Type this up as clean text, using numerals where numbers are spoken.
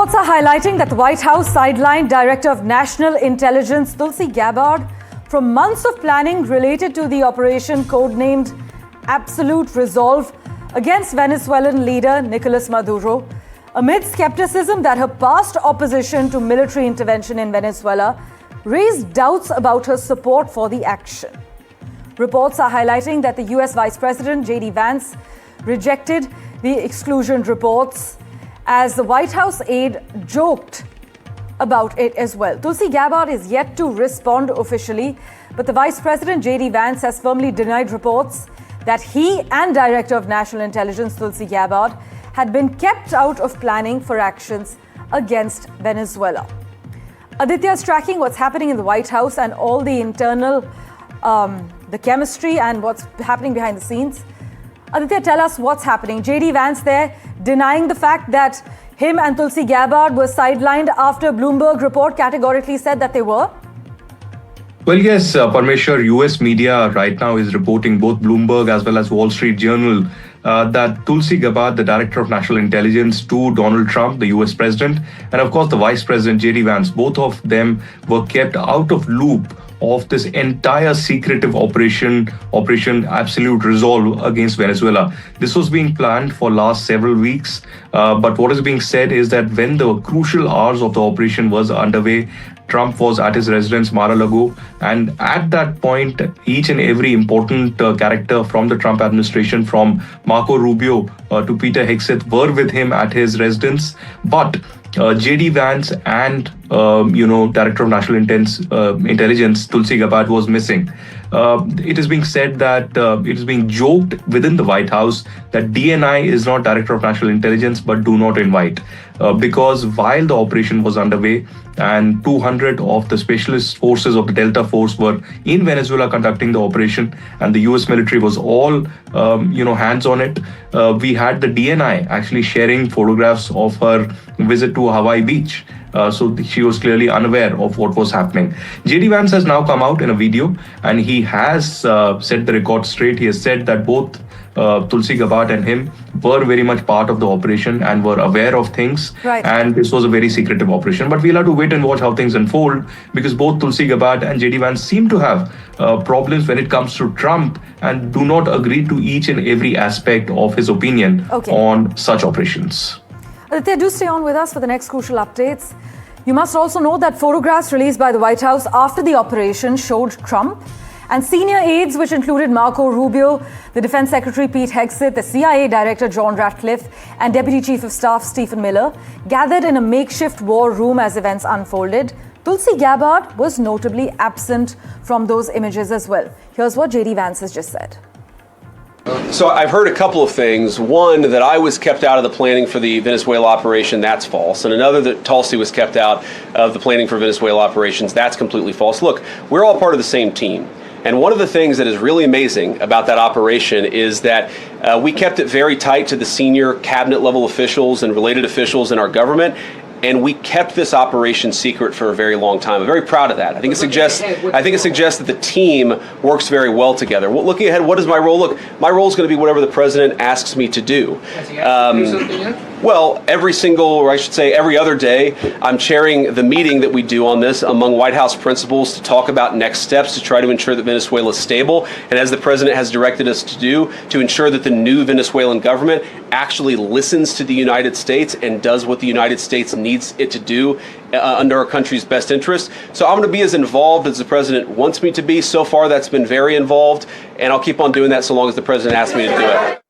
Reports are highlighting that the White House sidelined Director of National Intelligence Tulsi Gabbard from months of planning related to the operation codenamed Absolute Resolve against Venezuelan leader Nicolas Maduro, amid skepticism that her past opposition to military intervention in Venezuela raised doubts about her support for the action. Reports are highlighting that the US Vice President Vance rejected the exclusion reports as the White House aide joked about it as well. Tulsi Gabbard is yet to respond officially, but the Vice President Vance has firmly denied reports that he and Director of National Intelligence Tulsi Gabbard had been kept out of planning for actions against Venezuela. Aditya is tracking what's happening in the White House and all the internal, the chemistry and what's happening behind the scenes. Aditya, tell us what's happening. Vance there denying the fact that him and Tulsi Gabbard were sidelined after Bloomberg report categorically said that they were. Well, yes, Parmeshwar, US media right now is reporting, both Bloomberg as well as Wall Street Journal, that Tulsi Gabbard, the Director of National Intelligence to Donald Trump, the US President, and of course the Vice President Vance, both of them were kept out of loop of this entire secretive operation Absolute Resolve against Venezuela. This was being planned for last several weeks, but what is being said is that when the crucial hours of the operation was underway, Trump was at his residence Mar-a-Lago, and at that point, each and every important character from the Trump administration, from Marco Rubio to Peter Hegseth, were with him at his residence. But Vance and Director of National Intelligence Tulsi Gabbard was missing. It is being said that it is being joked within the White House that DNI is not Director of National Intelligence but do not invite, because while the operation was underway and 200 of the specialist forces of the Delta Force were in Venezuela conducting the operation, and the US military was all hands on it, we had the DNI actually sharing photographs of her visit to Hawaii Beach. So she was clearly unaware of what was happening. Vance has now come out in a video and he has set the record straight. He has said that both Tulsi Gabbard and him were very much part of the operation and were aware of things. Right. And this was a very secretive operation. But we'll have to wait and watch how things unfold, because both Tulsi Gabbard and Vance seem to have problems when it comes to Trump and do not agree to each and every aspect of his opinion on such operations. Aditya, do stay on with us for the next crucial updates. You must also know that photographs released by the White House after the operation showed Trump and senior aides, which included Marco Rubio, the Defense Secretary Pete Hegseth, the CIA Director John Ratcliffe, and Deputy Chief of Staff Stephen Miller, gathered in a makeshift war room as events unfolded. Tulsi Gabbard was notably absent from those images as well. Here's what Vance has just said. So I've heard a couple of things. One, that I was kept out of the planning for the Venezuela operation. That's false. And another, that Tulsi was kept out of the planning for Venezuela operations. That's completely false. Look, we're all part of the same team. And one of the things that is really amazing about that operation is that we kept it very tight to the senior cabinet level officials and related officials in our government. And we kept this operation secret for a very long time. I'm very proud of that. I think it suggests that the team works very well together. Well, looking ahead, what is my role? Look, my role is going to be whatever the president asks me to do. Well, every other day, I'm chairing the meeting that we do on this among White House principals to talk about next steps to try to ensure that Venezuela is stable, and as the president has directed us to do, to ensure that the new Venezuelan government actually listens to the United States and does what the United States needs it to do under our country's best interest. So I'm going to be as involved as the president wants me to be. So far, that's been very involved, and I'll keep on doing that so long as the president asks me to do it.